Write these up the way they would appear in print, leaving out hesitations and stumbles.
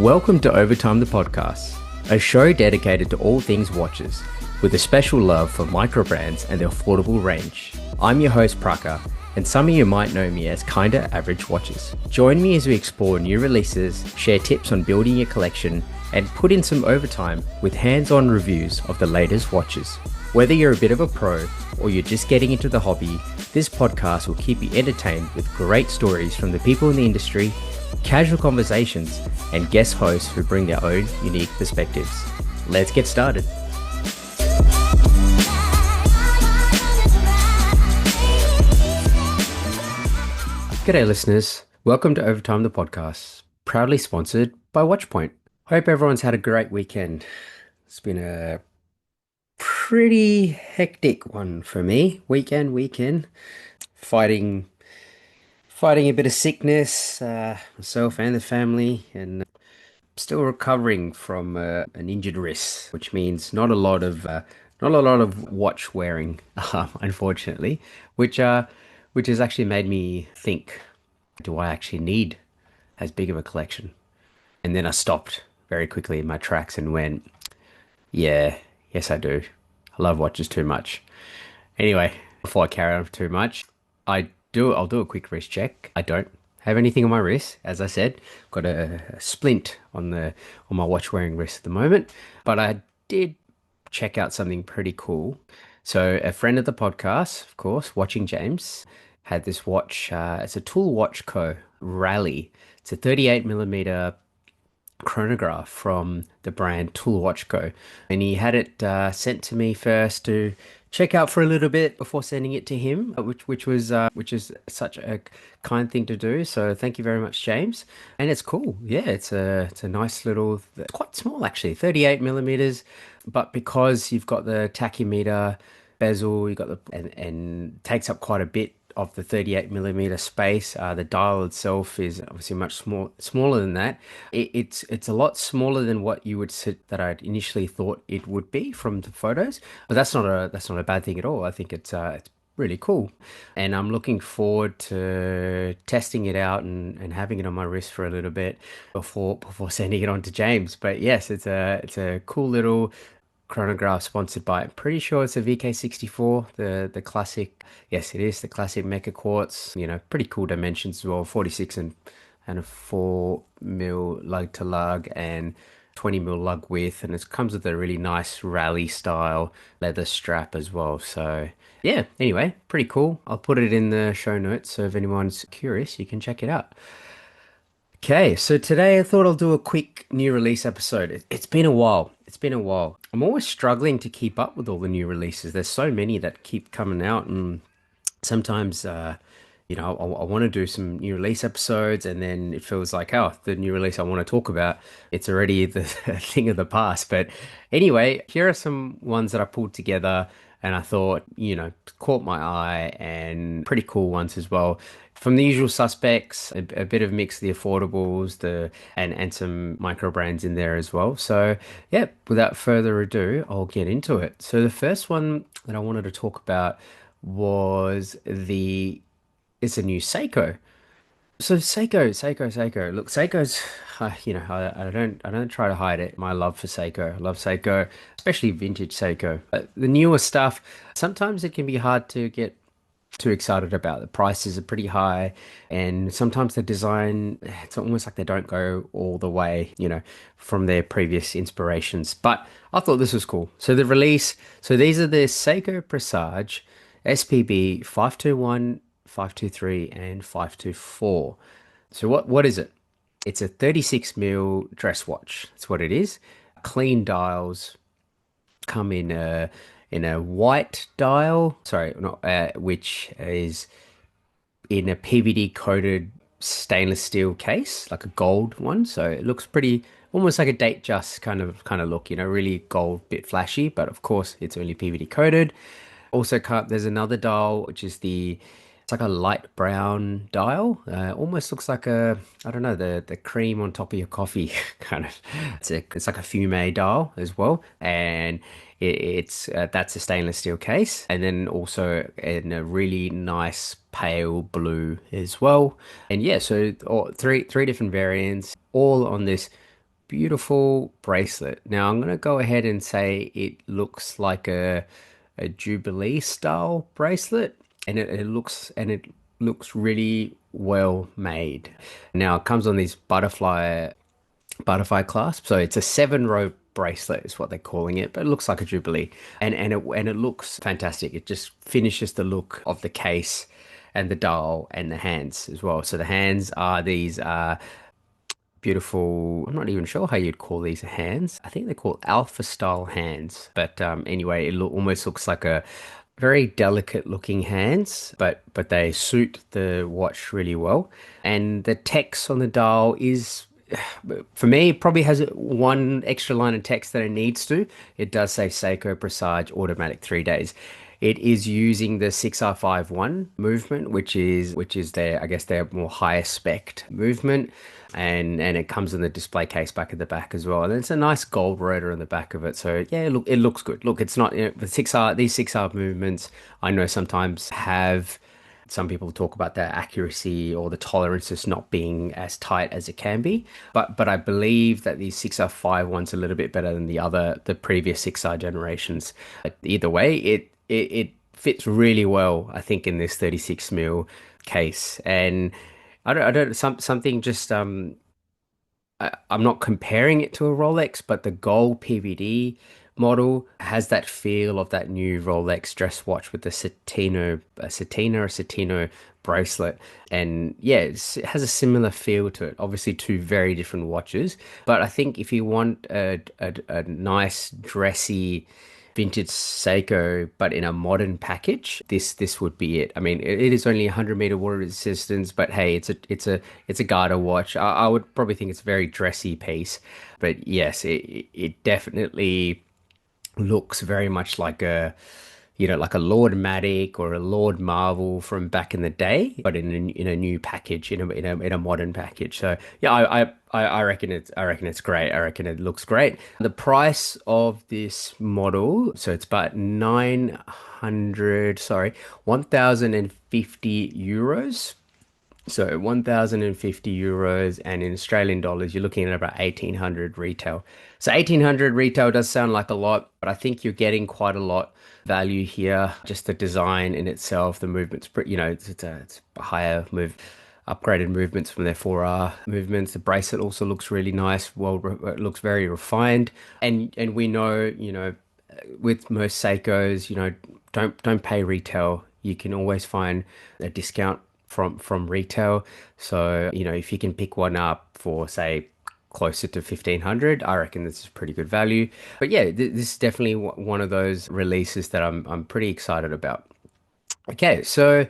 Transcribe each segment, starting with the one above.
Welcome to Overtime the Podcast, a show dedicated to all things watches, with a special love for micro brands and their affordable range. I'm your host Parea, and some of you might know me as Kinda Average Watches. Join me as we explore new releases, share tips on building your collection, and put in some overtime with hands-on reviews of the latest watches. Whether you're a bit of a pro or you're just getting into the hobby, this podcast will keep you entertained with great stories from the people in the industry, casual conversations, and guest hosts who bring their own unique perspectives. Let's get started. G'day listeners, welcome to Overtime the Podcast, proudly sponsored by Watchpoint. Hope everyone's had a great weekend. It's been a pretty hectic one for me. Weekend. Fighting a bit of sickness, myself and the family, and still recovering from an injured wrist, which means not a lot of watch wearing, unfortunately, which has actually made me think, do I actually need as big of a collection? And then I stopped very quickly in my tracks and went, yeah, yes I do. I love watches too much. Anyway, before I carry on too much, I'll do a quick wrist check. I don't have anything on my wrist, as I said. Got a splint on my watch wearing wrist at the moment, but I did check out something pretty cool. So a friend of the podcast, of course, Watching James, had this watch. It's a Tool Watch Co. Rally. It's a 38 millimeter chronograph from the brand Tool Watch Co. And he had it sent to me first to check out for a little bit before sending it to him, which is such a kind thing to do. So thank you very much, James. And it's cool. Yeah, it's a nice little, quite small actually, 38 millimeters. But because you've got the tachymeter bezel, you got and takes up quite a bit of the 38 millimeter space. The dial itself is obviously much smaller than that. It's a lot smaller than what you would sit that I'd initially thought it would be from the photos, but that's not a bad thing at all. I think it's really cool, and I'm looking forward to testing it out and having it on my wrist for a little bit before sending it on to James. But yes, it's a cool little chronograph sponsored by, I'm pretty sure it's a VK64, the classic. Yes, it is the classic Mecha Quartz. Pretty cool dimensions as well, 46 and a 4 mil lug to lug and 20 mil lug width, and it comes with a really nice rally style leather strap as well. So yeah, anyway, pretty cool. I'll put it in the show notes, so if anyone's curious, you can check it out. Okay, so today I thought I'll do a quick new release episode. It's been a while. I'm always struggling to keep up with all the new releases. There's so many that keep coming out, and sometimes, I want to do some new release episodes, and then it feels like, oh, the new release I want to talk about, it's already the thing of the past. But anyway, here are some ones that I pulled together, and I thought, caught my eye, and pretty cool ones as well. From the usual suspects, a bit of mix of the affordables, and some micro brands in there as well. So yeah, without further ado, I'll get into it. So the first one that I wanted to talk about was it's a new Seiko. So Seiko. Look, Seiko's, I don't try to hide it. My love for Seiko. I love Seiko, especially vintage Seiko. The newer stuff, sometimes it can be hard to get too excited about. The prices are pretty high, and sometimes the design, it's almost like they don't go all the way, from their previous inspirations. But I thought this was cool. So these are the Seiko Presage SPB 521, 523, and 524. So what is it? It's a 36 mil dress watch. That's what it is. Clean dials, come in a white dial, sorry, not which is in a PVD coated stainless steel case, like a gold one. So it looks pretty, almost like a date just kind of look, really gold, bit flashy, but of course it's only PVD coated. Also, there's another dial which is it's like a light brown dial. Almost looks like I don't know, the cream on top of your coffee kind of. It's like a fume dial as well, and it's that's a stainless steel case, and then also in a really nice pale blue as well. And yeah, so three different variants, all on this beautiful bracelet. Now I'm gonna go ahead and say it looks like a Jubilee style bracelet, and it looks really well made. Now it comes on these butterfly clasp. So it's a 7 row bracelet is what they're calling it, but it looks like a Jubilee. And it looks fantastic. It just finishes the look of the case and the dial and the hands as well. So the hands are these beautiful, I'm not even sure how you'd call these hands. I think they're called alpha style hands. But anyway, almost looks like a very delicate looking hands, but they suit the watch really well. And the text on the dial is, for me, it probably has one extra line of text that it needs to. It does say Seiko Presage Automatic 3 days. It is using the 6R51 movement, which is their, I guess, their more higher spec movement, and it comes in the display case back at the back as well. And it's a nice gold rotor on the back of it. So yeah, look, it looks good. Look, it's not, the 6R, these 6R movements, I know sometimes have, some people talk about the accuracy or the tolerances not being as tight as it can be, but I believe that the 6R5 one's a little bit better than the previous 6R generations. But either way, it fits really well, I think, in this 36 mil case. And something just I'm not comparing it to a Rolex, but the gold PVD model has that feel of that new Rolex dress watch with the Satino bracelet. And yeah, it has a similar feel to it. Obviously, two very different watches. But I think if you want a nice, dressy, vintage Seiko, but in a modern package, this would be it. I mean, it is only 100-meter water resistance, but hey, it's a Garter watch. I would probably think it's a very dressy piece, but yes, it definitely looks very much like like a Lord Matic or a Lord Marvel from back in the day, but in a new package, in a modern package. So yeah, I reckon it's great. I reckon it looks great. The price of this model, so it's about 1,050 euros. So 1,050 euros, and in Australian dollars, you're looking at about 1,800 retail. So 1,800 retail does sound like a lot, but I think you're getting quite a lot value here. Just the design in itself, the movements, it's a higher move, upgraded movements from their 4R movements. The bracelet also looks really nice. It looks very refined, and we know, with most Seikos, don't pay retail. You can always find a discount from retail. So, if you can pick one up for, say, closer to 1,500, I reckon this is pretty good value. But yeah, this is definitely one of those releases that I'm pretty excited about. Okay, so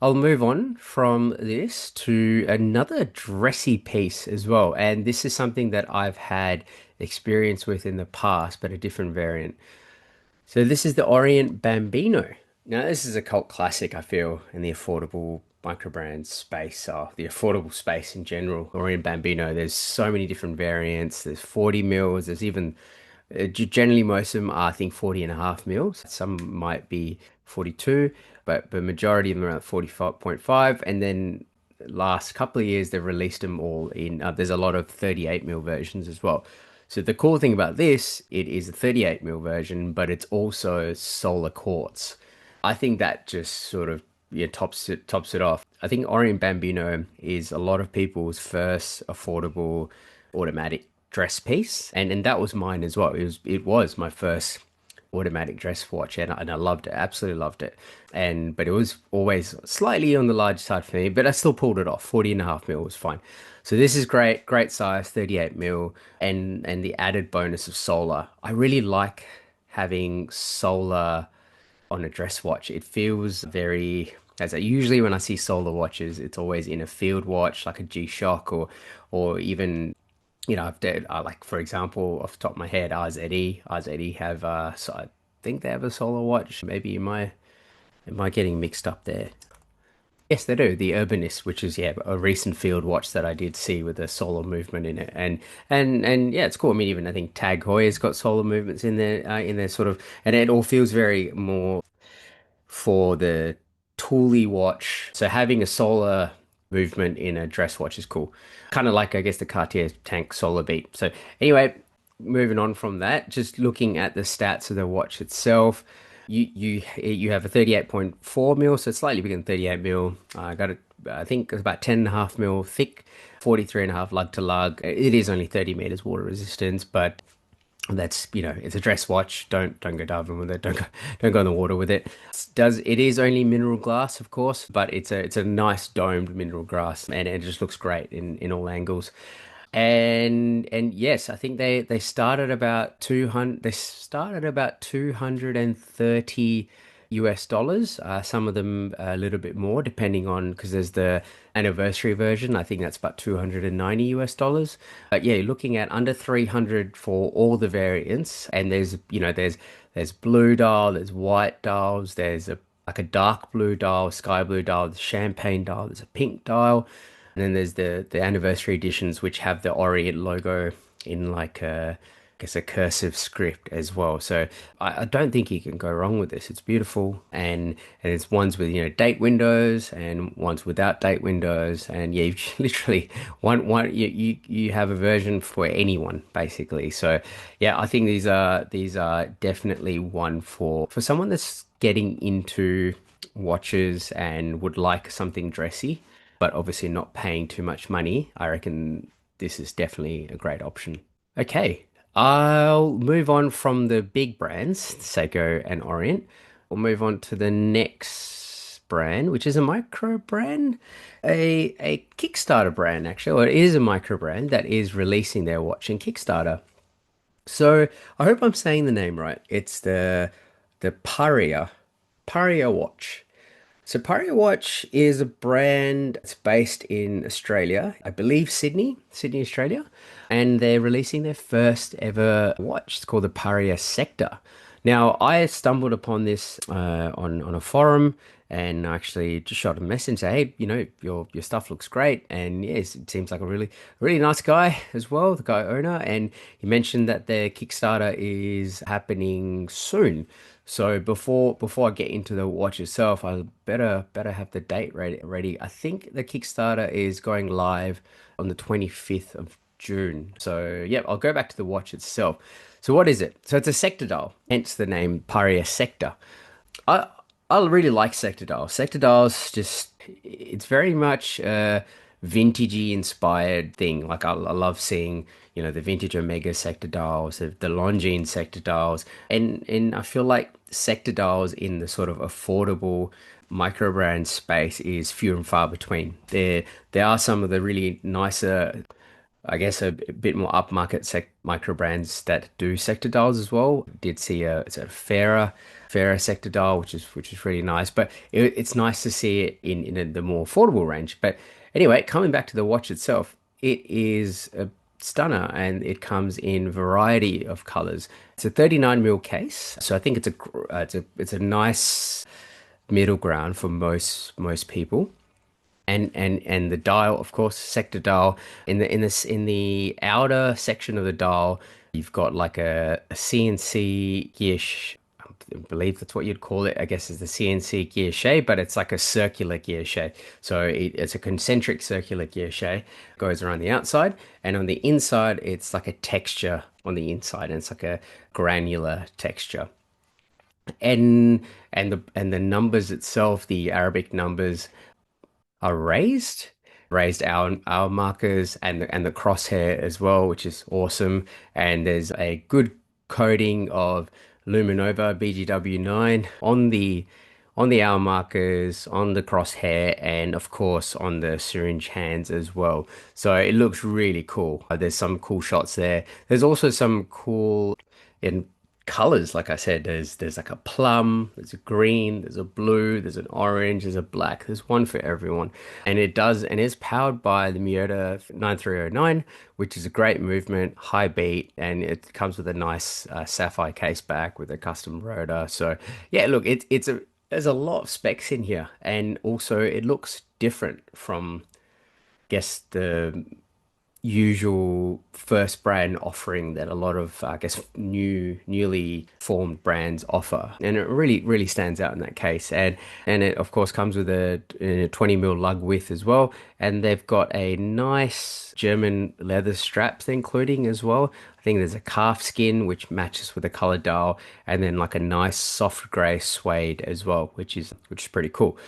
I'll move on from this to another dressy piece as well. And this is something that I've had experience with in the past, but a different variant. So this is the Orient Bambino. Now, this is a cult classic, I feel, in the affordable microbrand space, or the affordable space in general. Orient Bambino, there's so many different variants. There's 40 mils. There's even, generally most of them are, I think, 40 and a half mils. Some might be 42, but the majority of them are around 45.5. And then last couple of years, they've released them all in, there's a lot of 38 mil versions as well. So the cool thing about this, it is a 38 mil version, but it's also solar quartz. I think that just sort of, yeah, tops it off. I think Orient Bambino is a lot of people's first affordable automatic dress piece, and that was mine as well. It was my first automatic dress watch, and I loved it, absolutely loved it. But it was always slightly on the large side for me, but I still pulled it off. 40 and a half mil was fine. So this is great size, 38 mil, and the added bonus of solar. I really like having solar on a dress watch. It feels very, as I usually when I see solar watches, it's always in a field watch like a G-Shock, or even, I like, for example, off the top of my head, RZE have so I think they have a solar watch. Maybe am I getting mixed up there? Yes, they do. The Urbanist, which is, yeah, a recent field watch that I did see with a solar movement in it, and yeah, it's cool. I mean, even I think Tag Heuer's got solar movements in their sort of, and it all feels very more for the Thule watch. So having a solar movement in a dress watch is cool. Kind of like, I guess, the Cartier Tank Solar Beat. So anyway, moving on from that, just looking at the stats of the watch itself, you have a 38.4 mil, so it's slightly bigger than 38 mil. I got it, I think it's about 10.5 mil thick, 43.5 lug to lug. It is only 30 meters water resistance, but that's, it's a dress watch. Don't go diving with it. Don't go in the water with it. It is only mineral glass, of course, but it's a nice domed mineral glass, and it just looks great in all angles. And yes, I think they started about 200, they started about 230 US dollars. Some of them a little bit more, depending on, because there's the anniversary version. I think that's about 290 US dollars. But yeah, you're looking at under 300 for all the variants. And there's blue dial, there's white dials, there's a like a dark blue dial, sky blue dial, there's champagne dial, there's a pink dial. And then there's the anniversary editions, which have the Orient logo in like I guess a cursive script as well. So I don't think you can go wrong with this. It's beautiful, and it's ones with date windows and ones without date windows, and yeah, you literally you have a version for anyone basically. So yeah, I think these are definitely one for someone that's getting into watches and would like something dressy but obviously not paying too much money. I reckon this is definitely a great option. Okay, I'll move on from the big brands, Seiko and Orient. We'll move on to the next brand, which is a micro brand, a Kickstarter brand actually, or it is a micro brand that is releasing their watch in Kickstarter. So I hope I'm saying the name right. It's the Parea watch. So Parea Watch is a brand that's based in Australia, I believe Sydney, Australia, and they're releasing their first ever watch. It's called the Parea Sector. Now, I stumbled upon this on a forum and actually just shot a message, say, hey, your stuff looks great, and yes, it seems like a really nice guy as well, the guy owner, and he mentioned that their Kickstarter is happening soon. So before I get into the watch itself, I better have the date ready. I think the Kickstarter is going live on the 25th of June. So yeah, I'll go back to the watch itself. So what is it? So it's a sector dial, hence the name Parea Sector. I I really like sector dials. Sector dials just it's very much a vintagey inspired thing. Like I love seeing, the vintage Omega sector dials, the Longines sector dials, and I feel like sector dials in the sort of affordable micro brand space is few and far between. There are some of the really nicer, I guess, a bit more upmarket micro brands that do sector dials as well. Did see it's a fairer sector dial, which is really nice. But it's nice to see it in the more affordable range. But anyway, coming back to the watch itself, it is a stunner, and it comes in variety of colors. It's a 39 mil case, so I think it's a nice middle ground for most people. And the dial, of course, sector dial in the outer section of the dial, you've got like a CNC gear. I believe that's what you'd call it. I guess is the CNC gear shape, but it's like a circular gear shape. So it's a concentric circular gear shape, goes around the outside, and on the inside, it's like a texture on the inside, and it's like a granular texture. And the numbers itself, the Arabic numbers are raised hour markers and the crosshair as well, which is awesome. And there's a good coating of Luminova BGW9 on the hour markers, on the crosshair, and of course on the syringe hands as well. So it looks really cool. There's some cool shots there. There's also some cool in colors. Like I said, there's like a plum, there's a green, there's a blue, there's an orange, there's a black. There's one for everyone, and it's powered by the Miyota 9309, which is a great movement, high beat, and it comes with a nice sapphire case back with a custom rotor. So yeah, look, there's a lot of specs in here, and also it looks different from, guess, the usual first brand offering that a lot of, I guess, newly formed brands offer, and it really stands out in that case. And it of course comes with a 20 mil lug width as well, and they've got a nice German leather straps they're including as well. I think there's a calf skin which matches with the color dial, and then like a nice soft gray suede as well, which is pretty cool.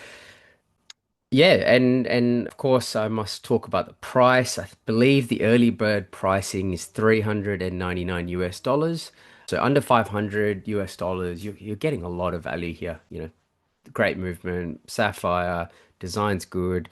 Yeah, and of course I must talk about the price. I believe the early bird pricing is 399 US dollars. So under 500 US dollars, you're getting a lot of value here. Great movement, sapphire, design's good,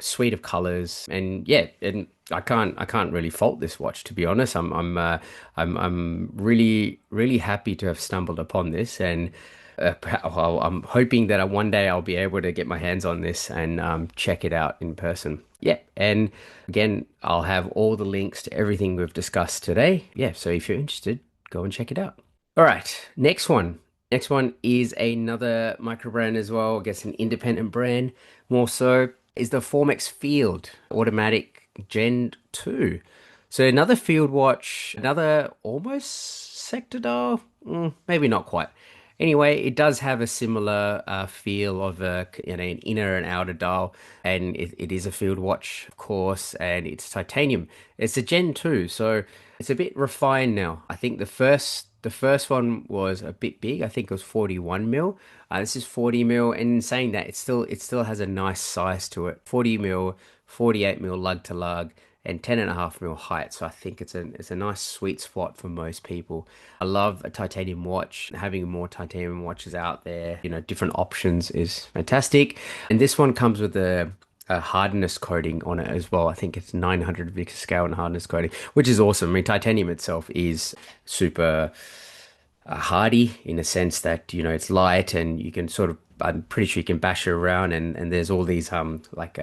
suite of colors, and yeah, and I can't really fault this watch, to be honest. I'm really happy to have stumbled upon this, and well, I'm hoping that one day I'll be able to get my hands on this and check it out in person. Yeah, and again, I'll have all the links to everything we've discussed today. Yeah, so if you're interested, go and check it out. All right, next one. Next one is another micro brand as well. I guess an independent brand, more so, is the Formex Field Automatic Gen 2. So another field watch, another almost sector dial, maybe not quite. Anyway, it does have a similar feel of an inner and outer dial, and it is a field watch, of course, and it's titanium. It's a Gen 2, so it's a bit refined now. I think the first one was a bit big. I think it was 41 mil. This is 40 mil, and in saying that, it still has a nice size to it. 40 mil, 48 mil lug to lug, and 10.5 mil height. So I think it's a nice sweet spot for most people. I love a titanium watch. Having more titanium watches out there, different options is fantastic. And this one comes with a hardness coating on it as well. I think it's 900 Victor scale and hardness coating, which is awesome. I mean, titanium itself is super hardy in a sense that it's light and you can sort of, I'm pretty sure you can bash it around, and there's all these like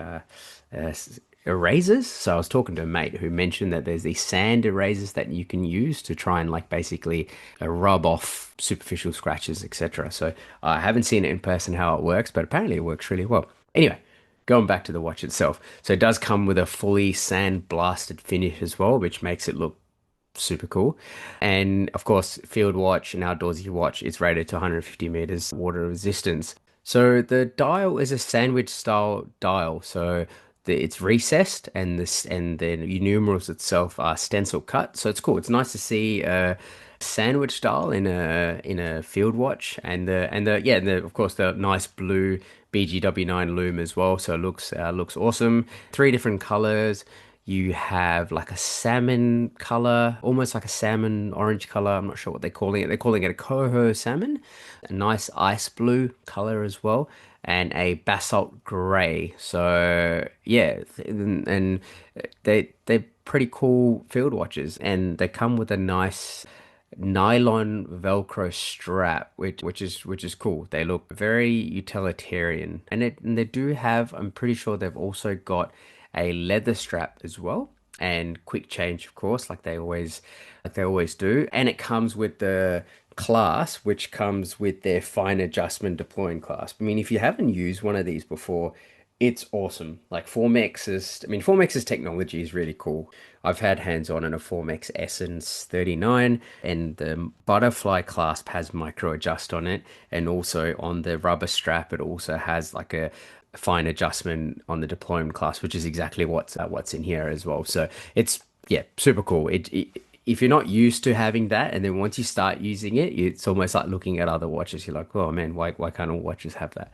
erasers. So I was talking to a mate who mentioned that there's these sand erasers that you can use to try and like basically rub off superficial scratches, etc. So I haven't seen it in person how it works, but apparently it works really well. Anyway, going back to the watch itself. So it does come with a fully sand blasted finish as well, which makes it look super cool. And of course, field watch and outdoorsy watch is rated to 150 meters water resistance. So the dial is a sandwich style dial. So it's recessed, and the numerals itself are stencil cut. So it's cool. It's nice to see a sandwich style in a field watch, and of course the nice blue BGW9 loom as well. So it looks awesome. Three different colors. You have like a salmon color, almost like a salmon orange color. I'm not sure what they're calling it. They're calling it a coho salmon, a nice ice blue color as well, and a basalt gray. So yeah, and they're pretty cool field watches, and they come with a nice nylon Velcro strap, which is cool. They look very utilitarian, and they do have. I'm pretty sure they've also got a leather strap as well, and quick change, of course, like they always do. And it comes with the clasp, which comes with their fine adjustment deploying clasp. I mean, if you haven't used one of these before, it's awesome. Like Formex's technology is really cool. I've had hands on in a Formex Essence 39, and the butterfly clasp has micro adjust on it, and also on the rubber strap, it also has like a fine adjustment on the deployment clasp, which is exactly what's in here as well. So it's yeah, super cool. If you're not used to having that, and then once you start using it, it's almost like looking at other watches. You're like, oh man, why can't all watches have that?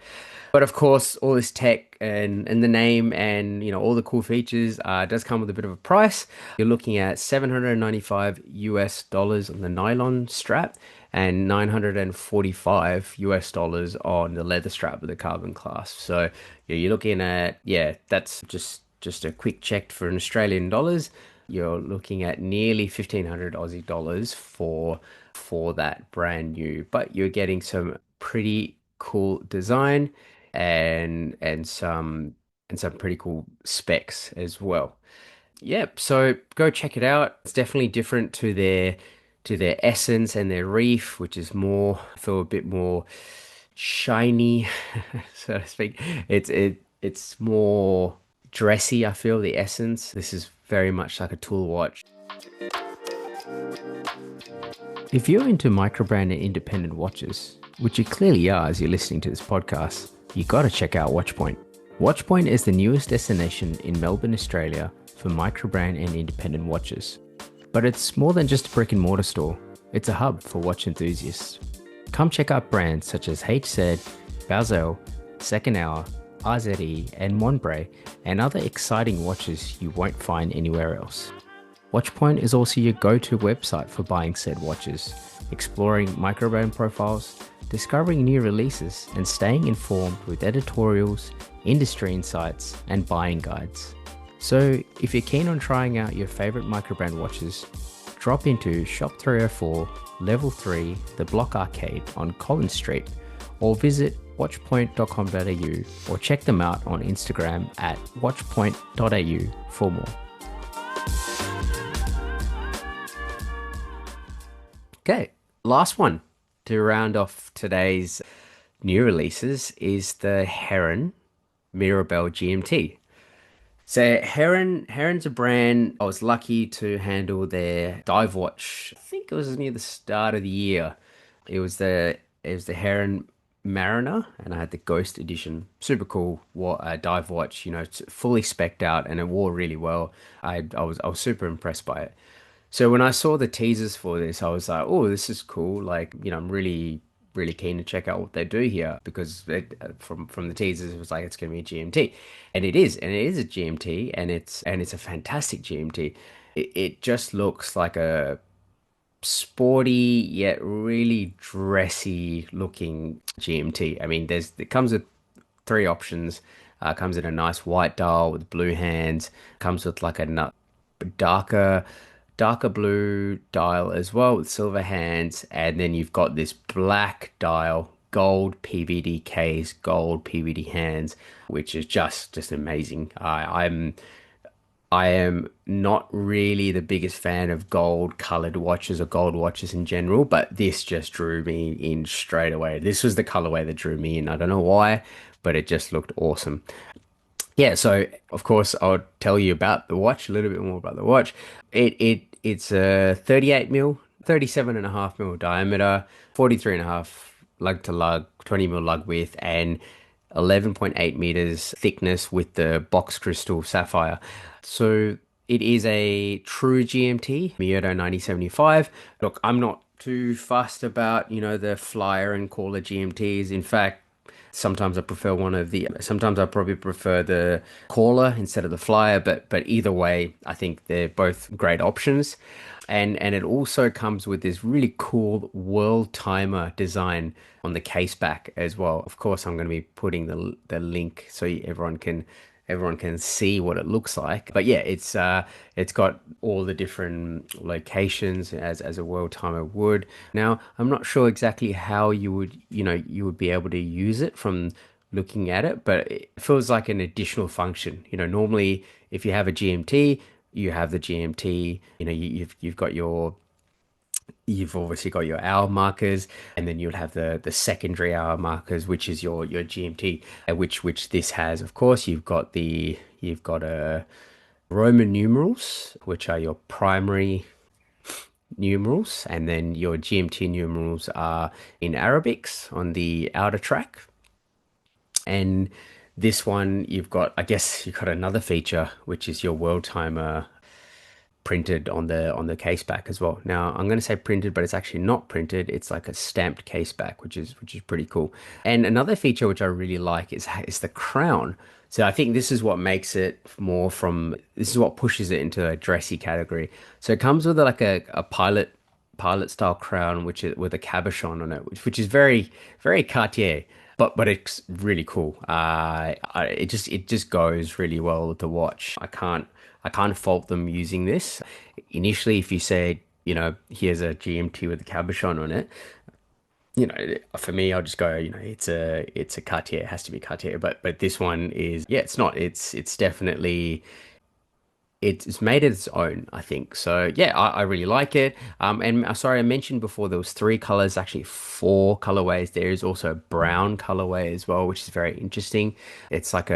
But of course, all this tech and the name and all the cool features does come with a bit of a price. You're looking at 795 US dollars on the nylon strap and 945 US dollars on the leather strap with the carbon clasp. So yeah, you're looking at that's just a quick check for an Australian dollars. You're looking at nearly 1,500 Aussie dollars for that brand new, but you're getting some pretty cool design and some pretty cool specs as well. Yep, so go check it out. It's definitely different to their essence and their reef, which is more, I feel a bit more shiny, so to speak. It's more dressy, I feel the essence. This is very much like a tool watch. If you're into microbrand and independent watches, which you clearly are as you're listening to this podcast, you gotta check out Watchpoint. Watchpoint is the newest destination in Melbourne, Australia for microbrand and independent watches. But it's more than just a brick and mortar store. It's a hub for watch enthusiasts. Come check out brands such as HZ, Bazel, Second Hour, RZE, and Monbray, and other exciting watches you won't find anywhere else. Watchpoint is also your go-to website for buying said watches, exploring microbrand profiles, discovering new releases, and staying informed with editorials, industry insights, and buying guides. So if you're keen on trying out your favorite microbrand watches, drop into Shop 304, Level 3, the Block Arcade on Collins Street, or visit watchpoint.com.au or check them out on Instagram at watchpoint.au for more. Okay, last one to round off today's new releases is the Heron Mirabel GMT. So Heron's a brand I was lucky to handle their dive watch. I think it was near the start of the year. It was the Heron Mariner, and I had the Ghost edition. Super cool dive watch. It's fully specced out, and it wore really well. I was super impressed by it. So when I saw the teasers for this, I was like, "Oh, this is cool!" Like, I'm really keen to check out what they do here because from the teasers, it was like it's going to be a GMT, and it is a GMT, and it's a fantastic GMT. It just looks like a sporty yet really dressy looking GMT. I mean, it comes with three options. Comes in a nice white dial with blue hands. Comes with like a darker darker blue dial as well with silver hands, and then you've got this black dial, gold PVD case, gold PVD hands, which is just amazing. I am not really the biggest fan of gold colored watches or gold watches in general, but this just drew me in straight away. This was the colorway that drew me in. I don't know why, but it just looked awesome. Yeah, so of course I'll tell you about the watch, a little bit more about the watch. It's a 38 mil, 37 and a half mil diameter, 43 and a half lug to lug, 20 mil lug width, and 11.8 meters thickness with the box crystal sapphire. So it is a true GMT, Miyota 9075. Look, I'm not too fussed about, the flyer and caller GMTs. In fact, sometimes I probably prefer the caller instead of the flyer, but either way, I think they're both great options. And it also comes with this really cool world timer design on the case back as well. Of course, I'm going to be putting the link so everyone can see what it looks like. But yeah, it's got all the different locations as a world timer would. Now, I'm not sure exactly how you would be able to use it from looking at it, but it feels like an additional function. Normally if you have a GMT, you have the GMT, you've obviously got your hour markers, and then you'll have the secondary hour markers, which is your GMT, which this has. Of course, you've got a Roman numerals, which are your primary numerals, and then your GMT numerals are in Arabics on the outer track. And this one, I guess you've got another feature, which is your world timer printed on the case back as well. Now, I'm going to say printed, but it's actually not printed. It's like a stamped case back, which is pretty cool. And another feature which I really like is the crown. So I think this is what pushes it into a dressy category. So it comes with like a pilot style crown, with a cabochon on it, which is very very Cartier. But it's really cool. It just goes really well with the watch. I can't fault them using this. Initially, if you said, here's a GMT with a cabochon on it, for me, I'll just go, it's a Cartier. It has to be Cartier. But this one is, yeah, it's not. It's definitely it's made its own, I think. So yeah, I really like it. And sorry, I mentioned before there was three colors, actually four colorways. There is also a brown colorway as well, which is very interesting. It's like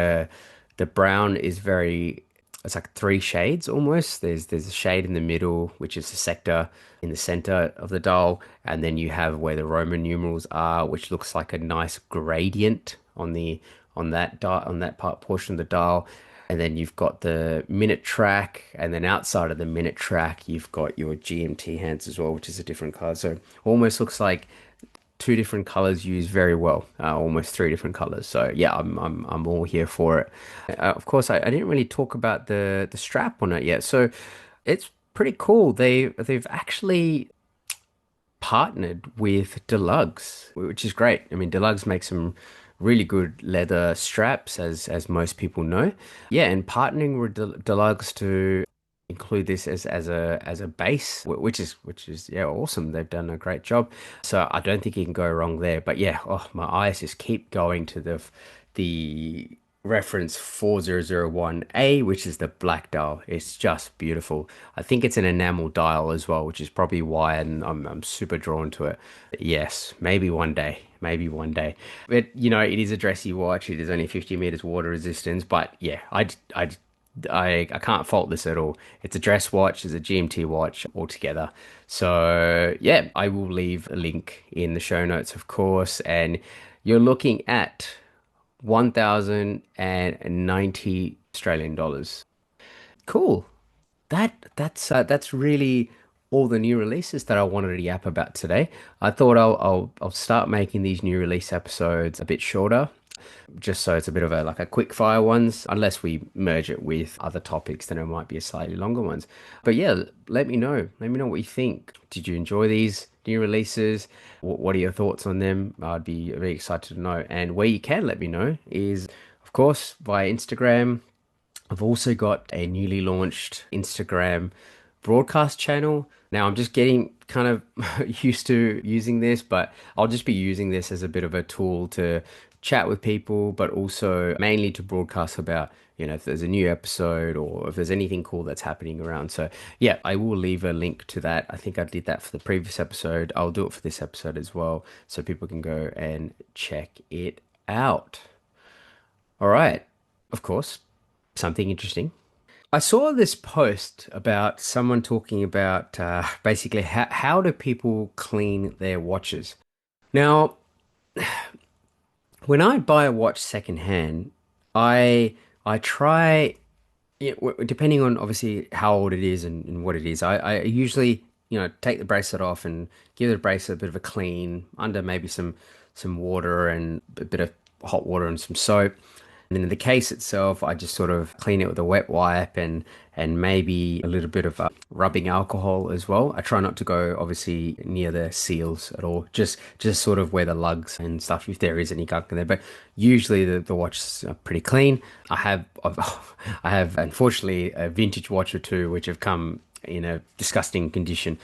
The brown is very, it's like three shades almost. There's a shade in the middle, which is the sector in the center of the dial, and then you have where the Roman numerals are, which looks like a nice gradient on that dial, on that part portion of the dial. And then you've got the minute track, and then outside of the minute track, you've got your GMT hands as well, which is a different color. So almost looks like two different colors used very well, almost three different colors. So yeah, I'm all here for it. Of course, I didn't really talk about the strap on it yet. So it's pretty cool. They've actually partnered with Deluxe, which is great. I mean, Deluxe makes some really good leather straps, as most people know. Yeah, and partnering with Deluxe to include this as a base, which is yeah, awesome. They've done a great job. So I don't think you can go wrong there. But yeah, oh, my eyes just keep going to the reference 4001A, which is the black dial. It's just beautiful. I think it's an enamel dial as well, which is probably why I'm super drawn to it. Yes, maybe one day. Maybe one day. But it is a dressy watch. It is only 50 meters water resistance. But yeah, I can't fault this at all. It's a dress watch, it's a GMT watch altogether. So yeah, I will leave a link in the show notes, of course. And you're looking at 1,090 Australian dollars. Cool. That's really all the new releases that I wanted to yap about today. I thought I'll start making these new release episodes a bit shorter, just so it's a bit of a like a quick fire ones. Unless we merge it with other topics, then it might be a slightly longer ones. But yeah, let me know. Let me know what you think. Did you enjoy these new releases? What are your thoughts on them? I'd be very excited to know. And where you can let me know is, of course, via Instagram. I've also got a newly launched Instagram broadcast channel. Now I'm just getting kind of used to using this, but I'll just be using this as a bit of a tool to chat with people, but also mainly to broadcast about, if there's a new episode or if there's anything cool that's happening around. So yeah, I will leave a link to that. I think I did that for the previous episode. I'll do it for this episode as well, so people can go and check it out. All right. Of course, something interesting. I saw this post about someone talking about basically how do people clean their watches. Now, when I buy a watch secondhand, I I try, yeah, depending on obviously how old it is and what it is. I usually take the bracelet off and give the bracelet a bit of a clean under maybe some water and a bit of hot water and some soap. And then in the case itself, I just sort of clean it with a wet wipe and maybe a little bit of rubbing alcohol as well. I try not to go obviously near the seals at all, just sort of where the lugs and stuff, if there is any gunk in there. But usually the watches are pretty clean. I have unfortunately a vintage watch or two which have come in a disgusting condition.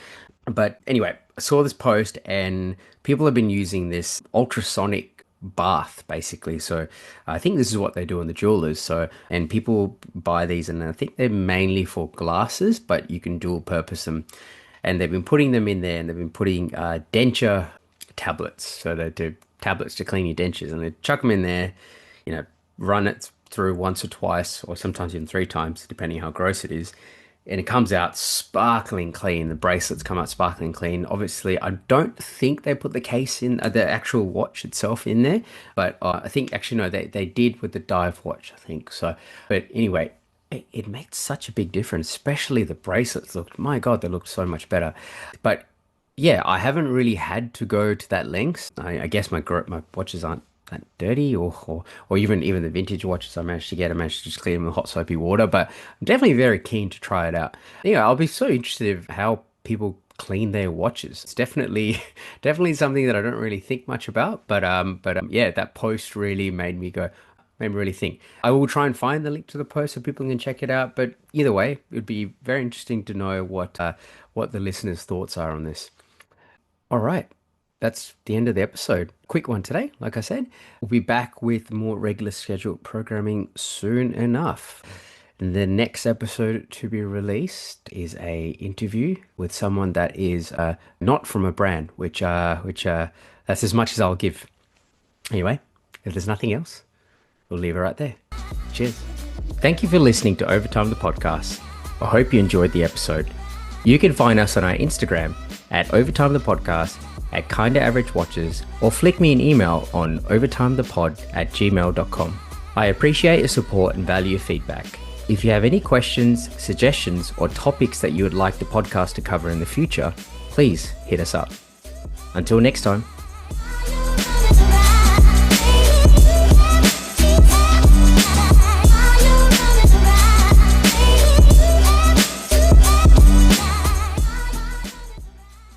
But anyway, I saw this post and people have been using this ultrasonic bath basically. So I think this is what they do on the jewelers. So, and people buy these and I think they're mainly for glasses, but you can dual purpose them. And they've been putting them in there and they've been putting denture tablets. So they do tablets to clean your dentures and they chuck them in there, run it through once or twice or sometimes even three times, depending how gross it is, and it comes out sparkling clean. The bracelets come out sparkling clean. Obviously, I don't think they put the case in the actual watch itself in there, but I think actually no, they did with the dive watch, I think so. But anyway, it makes such a big difference, especially the bracelets looked. My God, they looked so much better. But yeah, I haven't really had to go to that lengths. I guess my watches aren't that dirty, or even the vintage watches I managed to just clean them with hot soapy water. But I'm definitely very keen to try it out. Yeah, I'll be so interested in how people clean their watches. It's definitely definitely something that I don't really think much about. But yeah, that post really made me really think. I will try and find the link to the post so people can check it out. But either way, it'd be very interesting to know what the listeners' thoughts are on this. All right. That's the end of the episode. Quick one today, like I said. We'll be back with more regular scheduled programming soon enough. The next episode to be released is a interview with someone that is not from a brand, which that's as much as I'll give. Anyway, if there's nothing else, we'll leave it right there. Cheers. Thank you for listening to Overtime the Podcast. I hope you enjoyed the episode. You can find us on our Instagram at Overtime the Podcast, at Kinda Average Watches, or flick me an email on overtimethepod@gmail.com. I appreciate your support and value your feedback. If you have any questions, suggestions, or topics that you would like the podcast to cover in the future, please hit us up. Until next time.